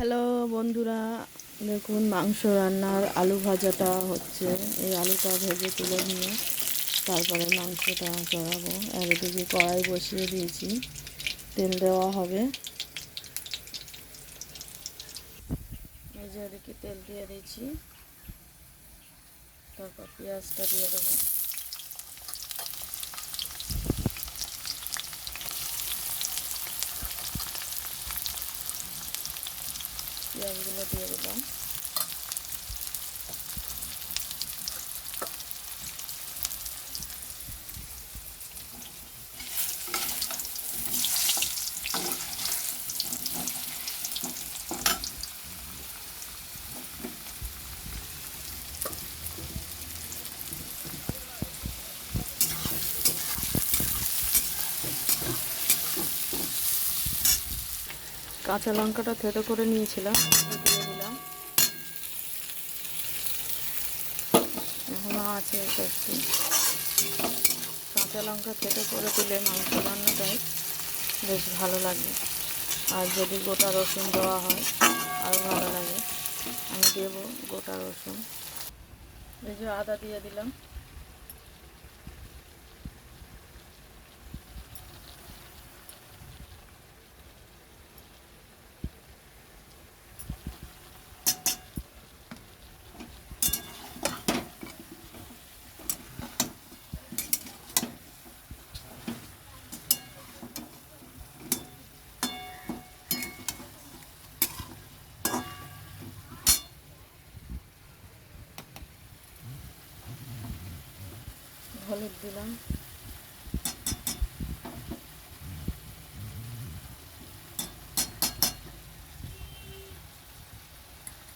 Hello বন্ধুরা, দেখুন মাংস রান্নার আলু ভাজাটা হচ্ছে। এই আলুটা ভেজে তুলে নিয়ে তারপরে মাংসটা চড়াবো। আর এদিকে কড়াই বসিয়ে দিয়েছি, তেল দেওয়া হবে। এই যে এদিকে তেল দিয়ে দিয়েছি, তারপর পেঁয়াজটা দিয়ে দেবো। পেঁয়াজগুলো দিয়ে দিলাম। কাঁচা লঙ্কাটা থেতো করে নিয়েছিলাম, দিয়ে দিলাম। এখনও আছে একটু। কাঁচা লঙ্কা থেতো করে দিলে মাংস রান্নাটাই বেশ ভালো লাগে। আর যদি গোটা রসুন দেওয়া হয় আরও ভালো লাগে। আমি দেবো গোটা রসুন। এই যে আদা দিয়ে দিলাম। হলুদ দিলাম।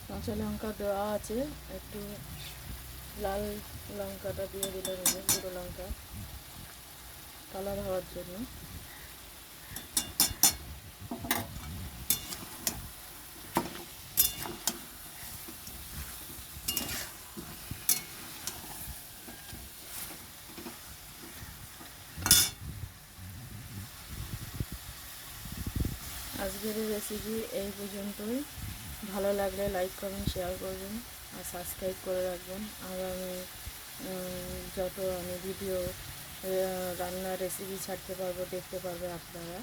কাঁচা লঙ্কা দেওয়া আছে, একটু লাল লঙ্কাটা দিয়ে দিলাম, গুঁড়ো লঙ্কা কালার হওয়ার জন্য। আজকের রেসিপি এই পর্যন্তই। ভালো লাগলে লাইক করবেন, শেয়ার করবেন আর সাবস্ক্রাইব করে রাখবেন। আর আমি যত ভিডিও রান্নার রেসিপি ছাড়তে পারবো দেখতে পারবে আপনারা।